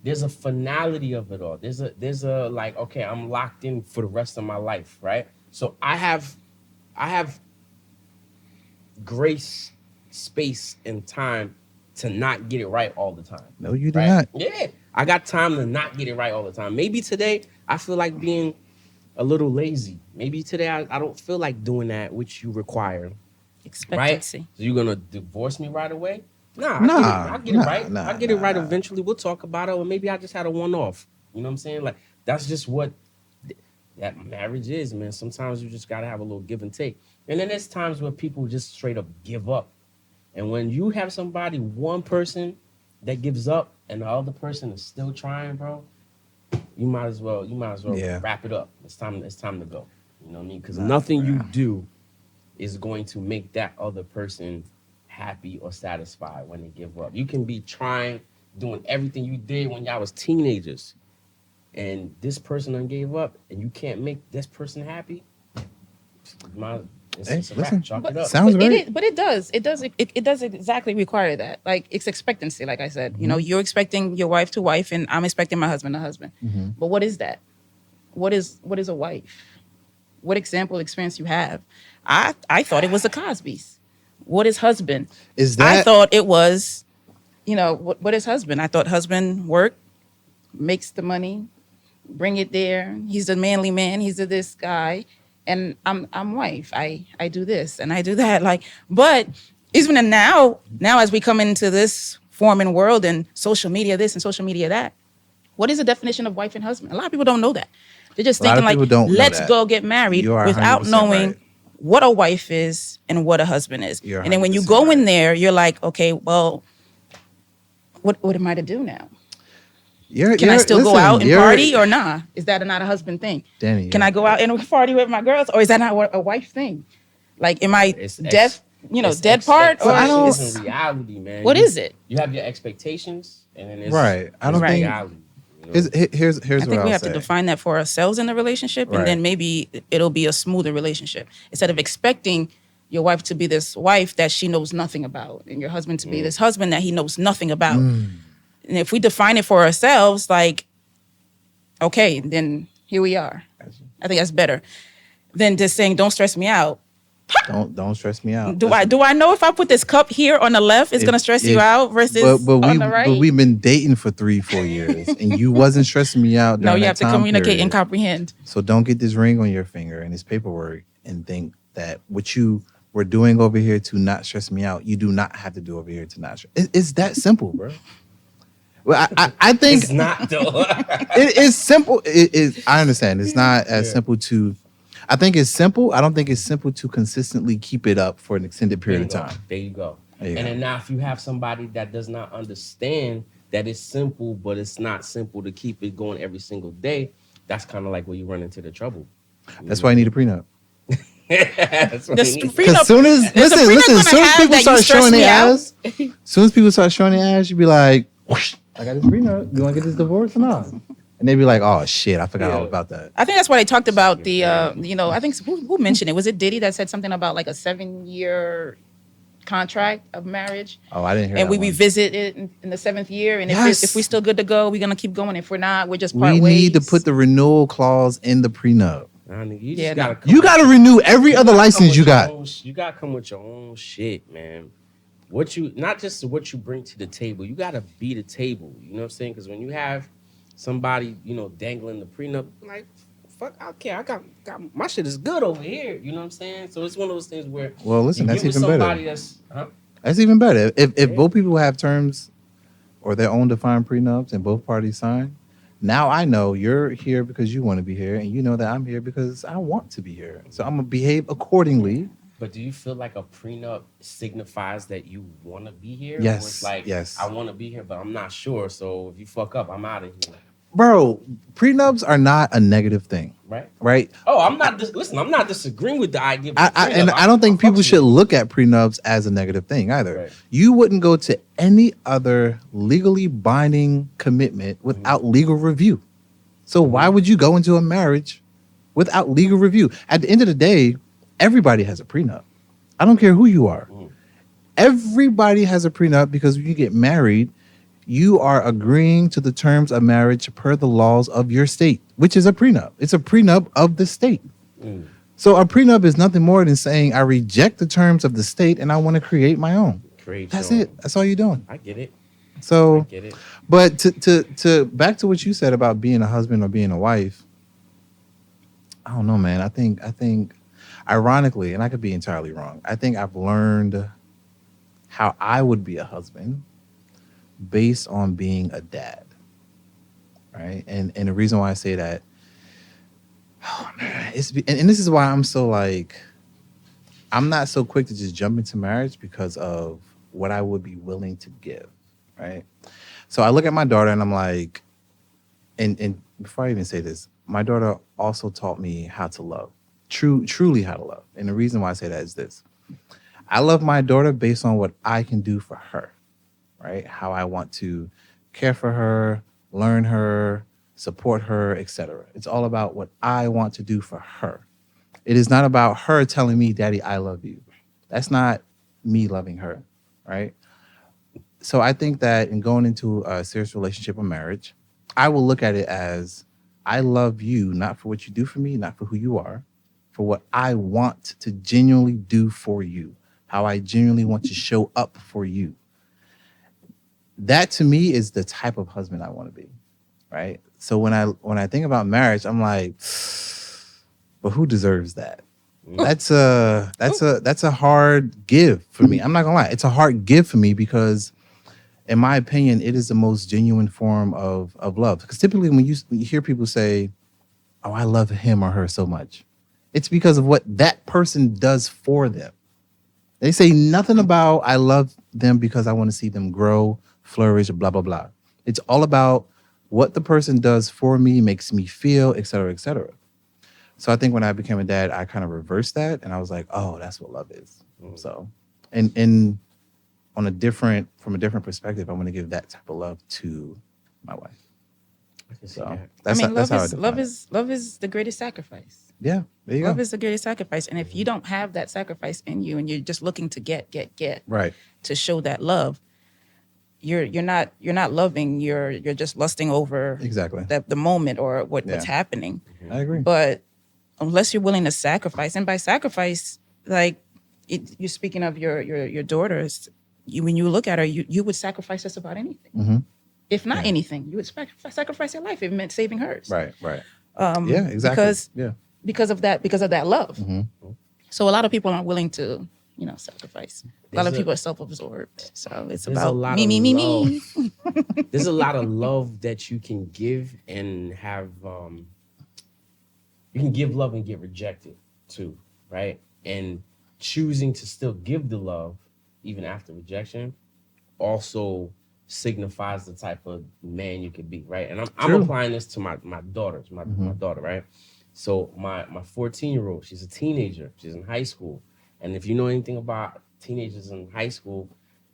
there's a finality of it all. There's a like, okay, I'm locked in for the rest of my life, right? So I have grace, space, and time to not get it right all the time. No, you do right? not. Yeah, I got time to not get it right all the time. Maybe today I feel like being a little lazy. Maybe today I don't feel like doing that which you require. Right? Expectancy. So you're gonna divorce me right away? Nah, I get it right. I get it right eventually. We'll talk about it, or maybe I just had a one-off. You know what I'm saying? Like that's just what that marriage is, man. Sometimes you just gotta have a little give and take. And then there's times where people just straight up give up. And when you have somebody, one person that gives up and the other person is still trying, bro, you might as well wrap it up. It's time to go. You know what I mean? Because nothing you do is going to make that other person happy or satisfied when they give up. You can be trying, doing everything you did when y'all was teenagers, and this person done gave up, and you can't make this person happy. It's a wrap. Chalk it up. Sounds great. It does exactly require that. Like it's expectancy, like I said. Mm-hmm. You know, you're expecting your wife to wife, and I'm expecting my husband to husband. Mm-hmm. But what is that? What is a wife? What example experience you have? I thought it was the Cosbys. What is husband? Is that I thought it was, what is husband? I thought husband work, makes the money, bring it there. He's a manly man. He's a this guy. And I'm wife. I do this and I do that. Like, but even now as we come into this forming world and social media this and social media that, what is the definition of wife and husband? A lot of people don't know that. They're just thinking like, let's go get married without knowing what a wife is and what a husband is. And then when you go in there, you're like, okay, well, what am I to do now? Can I still go out and party or nah? Is that not a husband thing? Danny, can I go out and party with my girls, or is that not a wife thing? Like, am I dead part? Or I don't. It's in reality, man. What is it? You have your expectations, and then it's right. I don't think. Reality, Here's I think we have to define that for ourselves in the relationship, and then maybe it'll be a smoother relationship instead of expecting your wife to be this wife that she knows nothing about, and your husband to be this husband that he knows nothing about. And if we define it for ourselves, like, okay, then here we are. I think that's better than just saying, "Don't stress me out." Don't stress me out. Do I know if I put this cup here on the left, it's gonna stress you out versus on the right? But we've been dating for 3-4 years, and you wasn't stressing me out. No, you have to communicate and comprehend. So don't get this ring on your finger and this paperwork and think that what you were doing over here to not stress me out, you do not have to do over here to not stress. It's that simple, bro. Well, I think it's not though. It is simple. It is. I understand. It's not as simple to. I think it's simple. I don't think it's simple to consistently keep it up for an extended period of time. There you go. And then now, if you have somebody that does not understand that it's simple, but it's not simple to keep it going every single day, that's kind of like where you run into the trouble. That's why you need a prenup. That's what Because soon as people start showing their ass, you be like, whoosh, I got this prenup. You want to get this divorce or not? And they be like, oh shit, I forgot all about that. I think that's why they talked about the, I think who mentioned it? Was it Diddy that said something about like a 7-year contract of marriage? Oh, I didn't hear. And we revisit it in the 7th year, and if we're still good to go, we're gonna keep going. If we're not, we're just part ways. We need to put the renewal clause in the prenup. You gotta renew every other license you got. You gotta come with your own shit, man. Not just what you bring to the table. You gotta be the table. You know what I'm saying? Because when you have somebody, dangling the prenup, like, fuck, I care. I got my shit is good over here. You know what I'm saying? So it's one of those things where. Well, listen, that's even better. Huh? That's even better. If both people have terms or their own defined prenups and both parties sign, now I know you're here because you want to be here, and you know that I'm here because I want to be here. So I'm gonna behave accordingly. But do you feel like a prenup signifies that you want to be here? Yes. Or it's like, yes. I want to be here, but I'm not sure. So if you fuck up, I'm out of here. bro, prenups are not a negative thing, Right. right? Oh, I'm not. Listen, I'm not disagreeing with the idea. Of I don't think people should fucks with look at prenups as a negative thing either. Right. You wouldn't go to any other legally binding commitment without legal review. So why would you go into a marriage without legal review? At the end of the day, everybody has a prenup. I don't care who you are. Everybody has a prenup because when you get married, you are agreeing to the terms of marriage per the laws of your state, which is a prenup. It's a prenup of the state. So a prenup is nothing more than saying I reject the terms of the state and I want to create my own. That's it. That's all you're doing. I get it. So, I get it. but to back to what you said about being a husband or being a wife, I don't know, man. I think ironically, and I could be entirely wrong, I think I've learned how I would be a husband based on being a dad. Right? And the reason why I say that, oh man, and this is why I'm so like, I'm not so quick to just jump into marriage because of what I would be willing to give. Right? So I look at my daughter and I'm like, and before I even say this, my daughter also taught me how to love, truly how to love. And the reason why I say that is this. I love my daughter based on what I can do for her, right? How I want to care for her, learn her, support her, etc. It's all about what I want to do for her. It is not about her telling me, Daddy, I love you. That's not me loving her, right? So I think that in going into a serious relationship or marriage, I will look at it as I love you, not for what you do for me, not for who you are, for what I want to genuinely do for you, how I genuinely want to show up for you. That to me is the type of husband I want to be, right? So when I think about marriage, I'm like, but who deserves that? That's a hard give for me. I'm not gonna lie, it's a hard give for me because, in my opinion, it is the most genuine form of love. Because typically, when you hear people say, "Oh, I love him or her so much," it's because of what that person does for them. They say nothing about I love them because I want to see them grow, flourish, blah, blah, blah. It's all about what the person does for me, makes me feel, et cetera, et cetera. So I think when I became a dad, I kind of reversed that. And I was like, oh, that's what love is. So, and from a different perspective, I want to give that type of love to my wife. So that's love is the greatest sacrifice. Yeah, there you go. Love is the greatest sacrifice. And if you don't have that sacrifice in you and you're just looking to get right to show that love, you're not loving, you're just lusting over exactly the moment or what's happening. I agree. But unless you're willing to sacrifice, and by sacrifice, like you're speaking of your daughters, when you look at her, you would sacrifice just about anything. If not anything, you would sacrifice your life if it meant saving hers. Right. Yeah, exactly. Because of that love. So a lot of people aren't willing to, sacrifice. A lot of people are self-absorbed. So it's about me. There's a lot of love that you can give and have. You can give love and get rejected too, right? And choosing to still give the love even after rejection also signifies the type of man you could be, right? And I'm applying this to my daughters, my daughter, right? So my 14-year-old, she's a teenager. She's in high school. And if you know anything about teenagers in high school,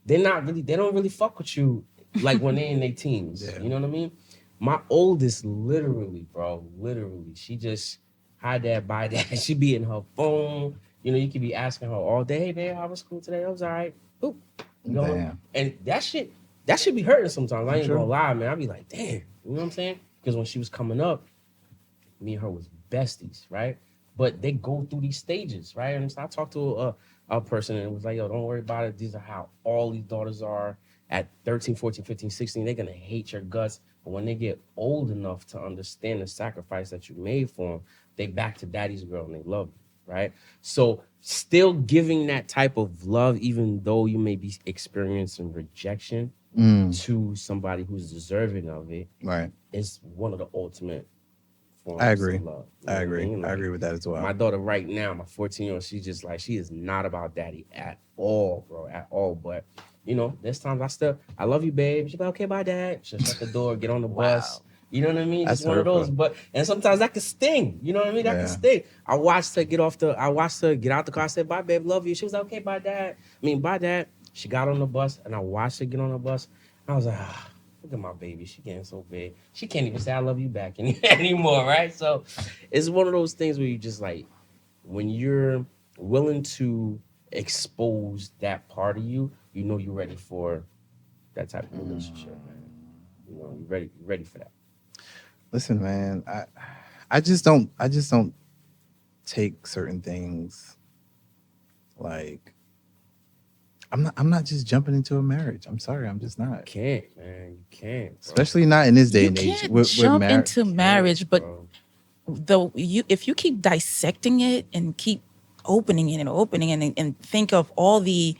they don't really fuck with you like when they're in their teens. Yeah. You know what I mean? My oldest, literally, she just, hi dad, bye dad. She be in her phone. You could be asking her all day, hey babe, how was school today? I was all right. Boop. And that shit be hurting sometimes. I ain't gonna lie, man. I be like, damn, you know what I'm saying? Because when she was coming up, me and her was besties, right? But they go through these stages, right? And so I talked to a person and it was like, yo, don't worry about it. These are how all these daughters are at 13, 14, 15, 16. They're gonna hate your guts. But when they get old enough to understand the sacrifice that you made for them, they back to daddy's girl and they love you, right? So still giving that type of love, even though you may be experiencing rejection to somebody who's deserving of it, right, is one of the ultimate forms I agree. of love. I agree. I agree with that as well. My daughter right now, my 14-year-old, she's just like, she is not about daddy at all, bro, at all. But, there's times I love you, babe. She's like, okay, bye, dad. She'll shut the door, get on the bus. You know what I mean? That's Just one of those. hurtful. But and sometimes that could sting. You know what I mean? That Yeah. could sting. I watched her get out the car. I said, "Bye, babe, love you." She was like, "Okay, bye, dad." Bye, dad. She got on the bus, and I watched her get on the bus. I was like, look at my baby. She getting so big. She can't even say I love you back anymore, right? So it's one of those things where you just like, when you're willing to expose that part of you, you know you're ready for that type of relationship, man. You know, you're ready for that. Listen, man, I just don't take certain things like I'm not just jumping into a marriage. I'm sorry, I'm just not. You can't, man. You can't. Bro. Especially not in this day You and age. can't With jump marriage. into marriage, but Bro. if you keep dissecting it and keep opening it and think of all the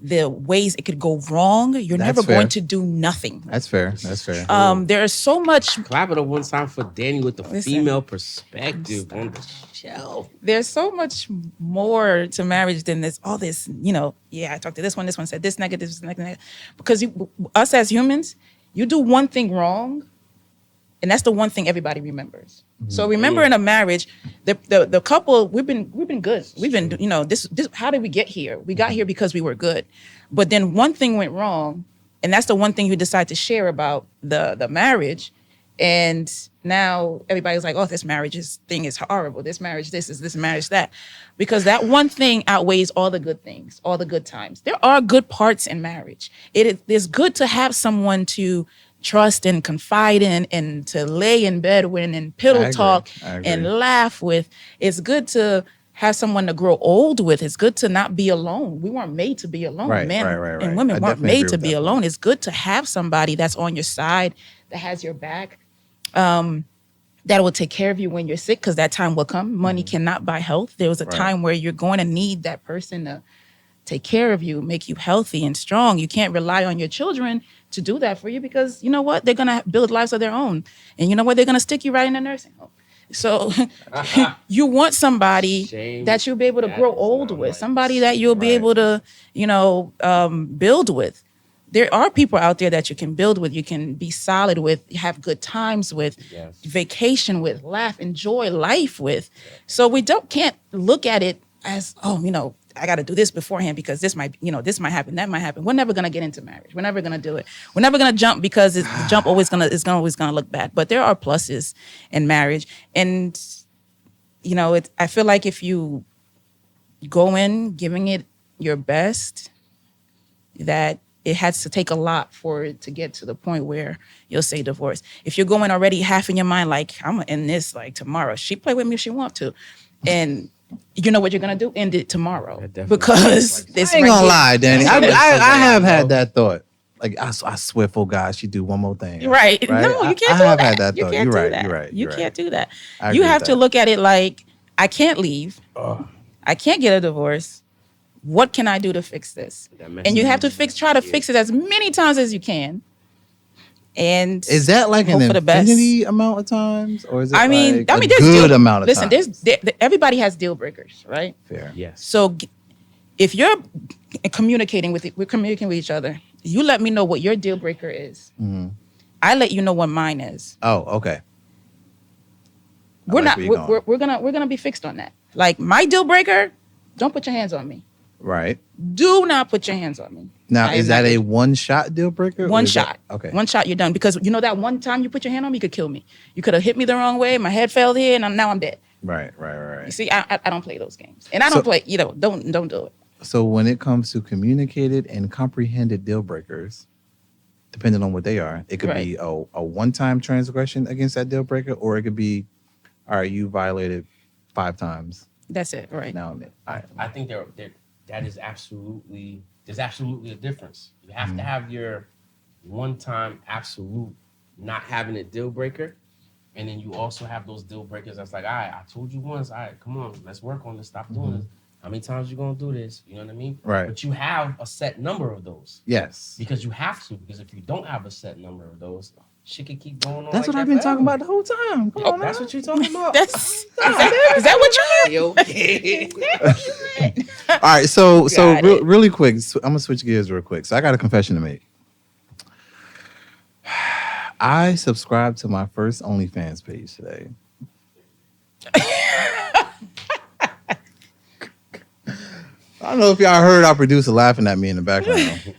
ways it could go wrong, you're That's never fair. going to do nothing. That's fair. That's fair. There is so much. Clap it up one time for Danny with the Listen. female perspective on the show. There's so much more to marriage than this. All this, I talked to this one said this negative, this negative. Because us as humans, you do one thing wrong, and that's the one thing everybody remembers. So remember, in a marriage, the couple, we've been good. We've been, this. How did we get here? We got here because we were good, but then one thing went wrong, and that's the one thing you decide to share about the marriage, and now everybody's like, oh, this thing is horrible. This marriage, this marriage that, because that one thing outweighs all the good things, all the good times. There are good parts in marriage. It's good to have someone to trust and confide in, and to lay in bed with, and pillow talk and laugh with. It's good to have someone to grow old with. It's good to not be alone. We weren't made to be alone. Right, Men right. and women I weren't definitely made agree to with be that alone. point. It's good to have somebody that's on your side, that has your back, that will take care of you when you're sick, because that time will come. Money cannot buy health. There was a time where you're going to need that person to take care of you, make you healthy and strong. You can't rely on your children to do that for you, because you know what? They're going to build lives of their own. And you know what? They're going to stick you right in a nursing home. So you want somebody that you'll be able to grow old with, somebody that you'll be able to, build with. There are people out there that you can build with, you can be solid with, have good times with, vacation with, laugh, enjoy life with. So we can't look at it as, I got to do this beforehand because this might happen, that might happen. We're never going to get into marriage. We're never going to do it. We're never going to jump, because the jump always going to look bad. But there are pluses in marriage. And, I feel like if you go in giving it your best, that it has to take a lot for it to get to the point where you'll say divorce. If you're going already half in your mind, like, I'm going to end this like tomorrow. She play with me if she want to. And you know what you're going to do? End it tomorrow. Because this I ain't gonna lie, Danny. I have had that thought. Like, I swear, for God, she do one more thing. Right. No, you can't do that. I have had that You thought. can't You're do right. that. You're right. You can't do that. I You agree have with to that. look at it like, I can't leave. I can't get a divorce. What can I do to fix this? And you have to try to fix it as many times as you can. And is that like an hope for the best. infinity amount of times, or is it there's a good amount of times? Listen, everybody has deal breakers, right? Fair. Yes. So if you're communicating with each other, you let me know what your deal breaker is. I let you know what mine is. Oh, okay. We're gonna be fixed on that. Like, my deal breaker, don't put your hands on me. Right. Do not put your hands on me. Now, is that a one-shot deal breaker? One shot. Okay. One shot, you're done. Because that one time you put your hand on me, you could kill me. You could have hit me the wrong way. My head fell here, and now I'm dead. Right. You see, I don't play those games, and I don't play. Don't do it. So when it comes to communicated and comprehended deal breakers, depending on what they are, it could be a one-time transgression against that deal breaker, or it could be, all right, you violated 5 times. That's it. Right. Now, I think there's absolutely a difference. You have to have your one-time absolute not having a deal breaker, and then you also have those deal breakers that's like, all right, I told you once, all right, come on, let's work on this, stop doing this. How many times you gonna do this? You know what I mean? Right. But you have a set number of those. Yes. Because you have to. Because if you don't have a set number of those, shit can keep going on. That's like what I've that been talking forever. about the whole time. Come on, That's now. what you're talking about. Is that what you heard? Okay. All right, so Got it. really quick, I'm gonna switch gears real quick. So I got a confession to make. I subscribed to my first OnlyFans page today. I don't know if y'all heard our producer laughing at me in the background.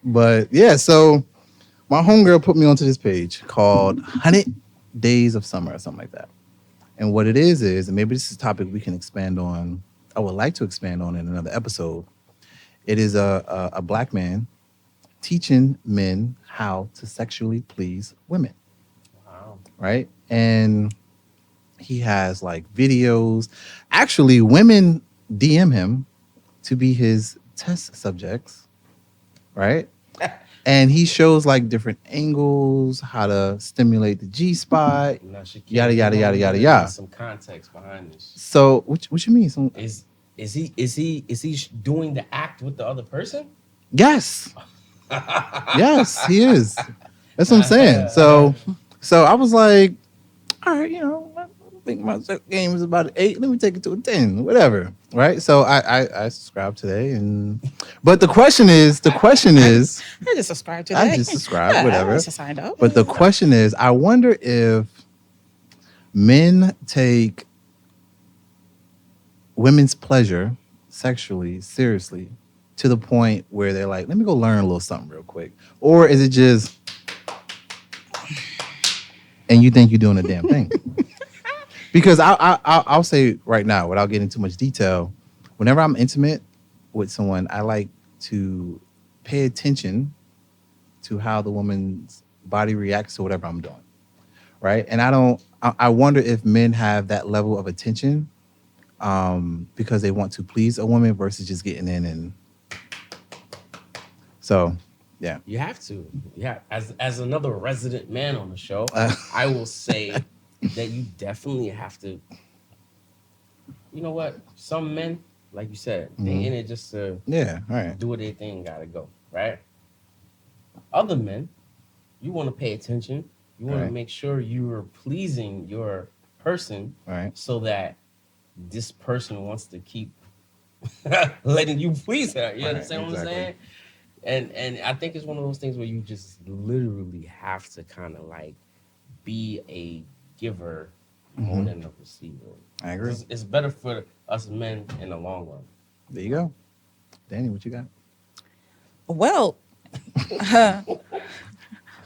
But yeah, so my homegirl put me onto this page called 100 Days of Summer or something like that. And what it is, and maybe this is a topic we can expand on, I would like to expand on in another episode. It is a black man teaching men how to sexually please women. Wow. Right? And he has like videos. Actually, women DM him to be his test subjects, right? And he shows like different angles, how to stimulate the G spot, yada yada yada yada yada. Some context behind this. So, what you mean? Is he doing the act with the other person? Yes, yes, he is. That's what I'm saying. So I was like, all right, I think my game is about an 8. Let me take it to a 10, whatever. Right. So I subscribed today, but the question is, I just subscribed today. I just subscribed, whatever. I just signed up. But the question is, I wonder if men take women's pleasure sexually seriously to the point where they're like, let me go learn a little something real quick. Or is it just, and you think you're doing a damn thing? Because I'll say right now, without getting too much detail, whenever I'm intimate with someone, I like to pay attention to how the woman's body reacts to whatever I'm doing, right? And I wonder if men have that level of attention because they want to please a woman versus just getting in and so, yeah. You have to. Yeah. As another resident man on the show, I will say that you definitely have to. You know what? Some men, like you said, they in it just to do what they think, gotta go, right? Other men, you want to pay attention. You want to make sure you are pleasing your person, Right. so that this person wants to keep letting you please her. You understand what I'm saying? And I think it's one of those things where you just literally have to kind of like be a giver more than a receiver. I agree. It's better for us men in the long run. There you go. Danny, what you got? Well,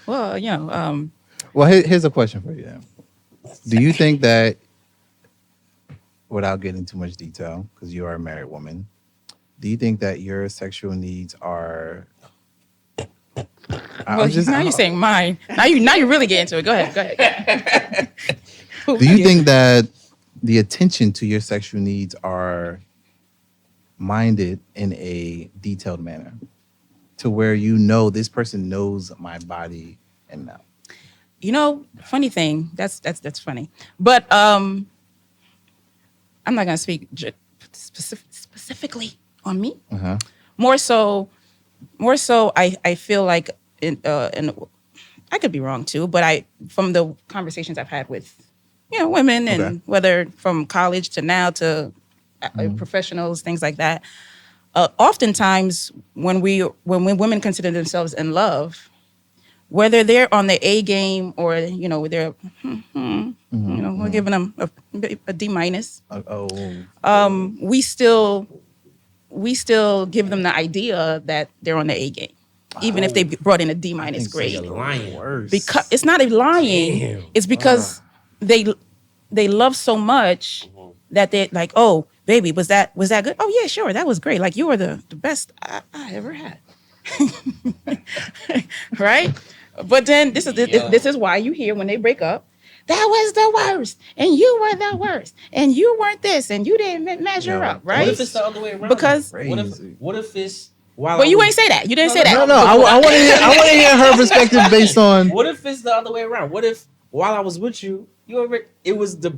Well, here's a question for you then. Do you think that, without getting too much detail, because you are a married woman, do you think that your sexual needs are... now you're saying mine. Now you really get into it. Go ahead. Do you think that the attention to your sexual needs are minded in a detailed manner to where this person knows my body and now? Funny thing. That's funny. But I'm not gonna speak specifically on me. Uh-huh. More so, I feel like I could be wrong too, but from the conversations I've had with women and whether from college to now to professionals, things like that. Oftentimes, when women consider themselves in love, whether they're on the A game or they're we're giving them a D minus. We still give them the idea that they're on the A game, even if they brought in a D minus grade. Because it's not a lying. Damn. It's because they love so much that they're like, oh, baby, was that good? Oh yeah, sure, that was great. Like you were the best I ever had. Right? But then this is why you hear when they break up, that was the worst, and you were the worst, and you weren't this, and you didn't measure up, right? What if it's the other way around? Because what if it's well, you ain't say that. You didn't say that. No. I want to hear her perspective based on. What if it's the other way around? What if while I was with you, it was the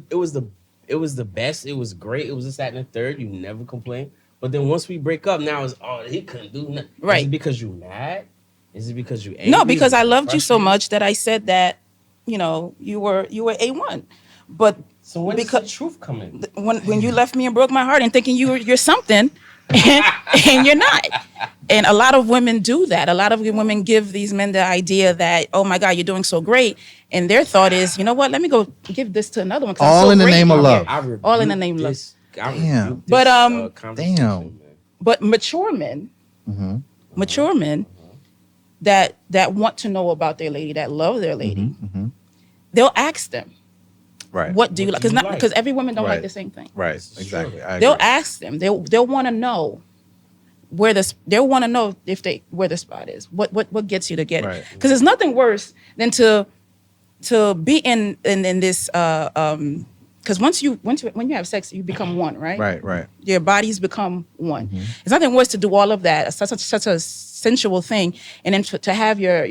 best, it was great, it was this, that, and the third. You never complained. But then once we break up, now it's he couldn't do nothing. Right? Is it because you mad? Is it because you angry? No, because I loved you so much that I said that you were A1. But so when does the truth come in? When you left me and broke my heart and thinking you're something, and you're not. And a lot of women do that. A lot of women give these men the idea that, oh my God, you're doing so great. And their thought is, you know what, let me go give this to another one. 'Cause I'm All so in the great name of here. love. All in the name of love. Damn. But, conversation, damn. man. But mature men, mature men that want to know about their lady, that love their lady, they'll ask them, Right. what do you like? do you like? Because every woman don't like Right. the same thing. Right. Exactly. I They'll agree. ask them. They'll want to know they'll want to know where the spot is. What gets you to get Right. it? Because there's nothing worse than to be in this because when you have sex, you become one, right? Right. Your bodies become one. It's nothing worse to do all of that, such a sensual thing, and then to have your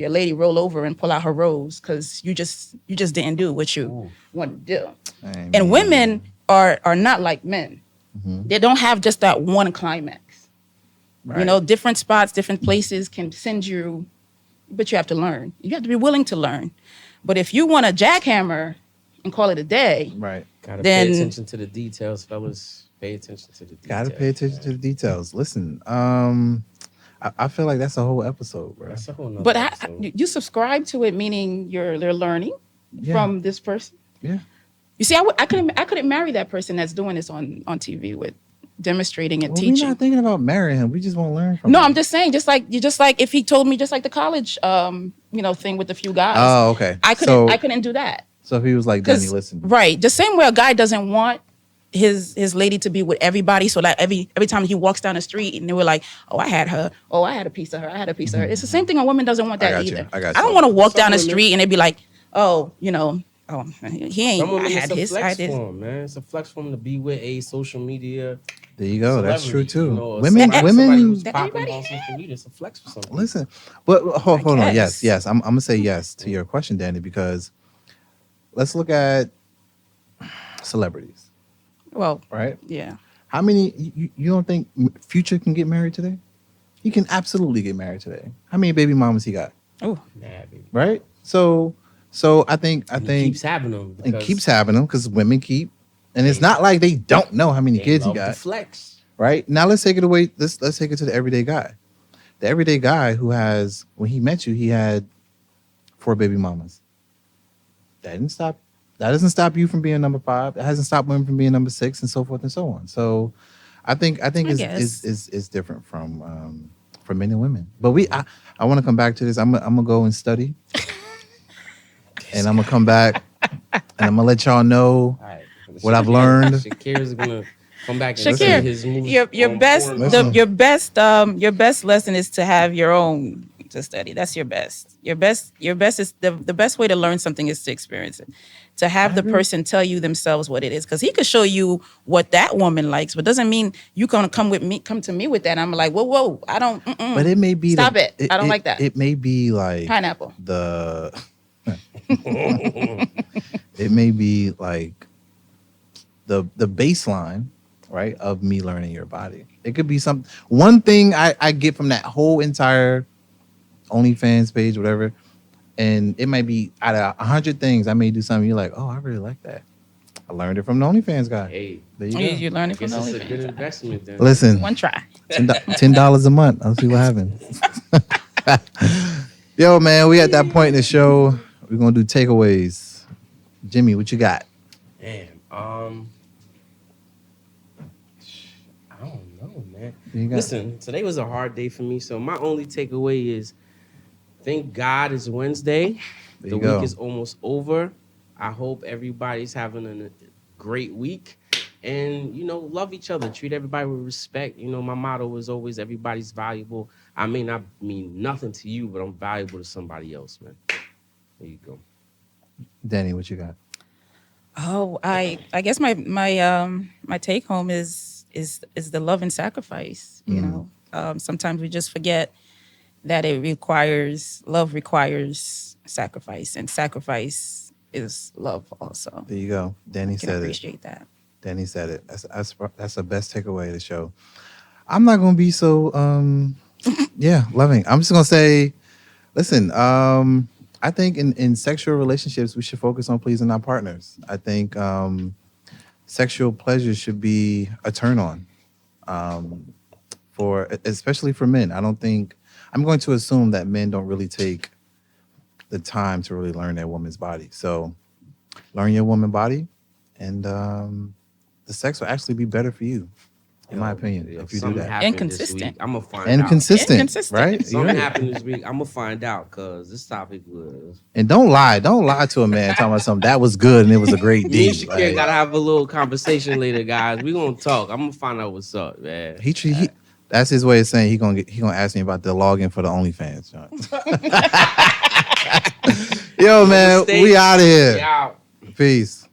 lady roll over and pull out her rose because you just didn't do what you wanted to do. Amen. And women are not like men. They don't have just that one climax. Right. You know, different spots, different places can send you, but you have to learn. You have to be willing to learn. But if you want a jackhammer and call it a day, Right. Gotta then- pay attention to the details, fellas. Pay attention to the details. Gotta pay attention to the details. Listen, I feel like that's a whole episode, bro. That's a whole nother but episode. you subscribe to it, meaning they're learning Yeah. from this person. Yeah. You see, I couldn't marry that person that's doing this on TV with demonstrating and Well, we're teaching. not thinking about marrying him. We just want to learn from No, him. I'm just saying, just like if he told me, just like the college, thing with a few guys. Oh, okay. I couldn't do that. So if he was like, Danny, 'Cause- listen. Right. The same way a guy doesn't want his lady to be with everybody. So like every time he walks down the street and they were like, oh, I had her. Oh, I had a piece of her. I had a piece of her. It's the same thing. A woman doesn't want that got you. either. I got don't you. want to walk Some down the women- street and they'd be like, oh, he ain't. Some I women, had it's a his. I flex did. for 'em, man. It's a flex for 'em to be with a social media There you go. That's true celebrity, too. you know, or women, somebody who's That popping everybody on social media. It's a flex for something. listen. But hold on. guess. Yes. I'm gonna say yes to your question, Danny, because let's look at celebrities, Well, right? yeah. How many? You don't think Future can get married today? He can absolutely get married today. How many baby mamas he got? Oh, Nah, baby. Right. So I think And he keeps having them. and keeps having them because women keep, and it's not like they don't know how many kids he The got. flex. Right now, let's take it away. Let's take it to the everyday guy. The everyday guy who has, when he met you, he had 4 baby mamas. That didn't stop. That doesn't stop you from being number 5. It hasn't stopped women from being number 6, and so forth and so on. So, I think guess. is different from men and women. But I want to come back to this. I'm gonna go and study, and I'm gonna come back, and I'm gonna let y'all know All right. what I've learned. Shakir's gonna come back and Shakir, say his moves. your on best porn. Listen. your best lesson is to have your own to study. That's your best. Your best is the best way to learn something is to experience it. To have the person tell you themselves what it is, because he could show you what that woman likes, but doesn't mean you gonna come to me with that. And I'm like, whoa, I don't. But it may be Stop it. I don't like that. It may be like Pineapple. It may be like the baseline, right, of me learning your body. It could be one thing I get from that whole entire OnlyFans page, whatever, and it might be out of 100 things I may do something you're like, oh, I really like that. I learned it from the OnlyFans guy. Hey, There you You go. learn it from guess it's a good OnlyFans. investment then. Listen, One try. $10 a month. I'll see what happens. Yo, man, we at that point in the show. We're gonna do takeaways. Jimmy, what you got? Damn. I don't know, man. You got- Listen, today was a hard day for me, so my only takeaway is thank God it's Wednesday. There The you go. week is almost over. I hope everybody's having a great week. And, love each other. Treat everybody with respect. My motto is always everybody's valuable. I may not mean nothing to you, but I'm valuable to somebody else, man. There you go. Danny, what you got? Oh, I guess my take home is the love and sacrifice. Sometimes we just forget that love requires sacrifice, and sacrifice is love also. There you go. Danny I can said it. appreciate that. Danny said it. That's the best takeaway of the show. I'm not gonna be so loving. I'm just gonna say, listen, I think in sexual relationships we should focus on pleasing our partners. I think sexual pleasure should be a turn on especially for men. I don't think I'm going to assume that men don't really take the time to really learn their woman's body. So learn your woman body, and the sex will actually be better for you, in my opinion, if you do that. Inconsistent. I'm gonna find And out. consistent, right? Something happened this week. I'm gonna find out because this topic was. And don't lie to a man talking about something that was good and it was a great Me and deed. Shakir gotta have a little conversation later, guys. We gonna talk. I'm gonna find out what's up, man. He that's his way of saying he gonna ask me about the login for the OnlyFans. Yo, man, we out of here. We out. Peace.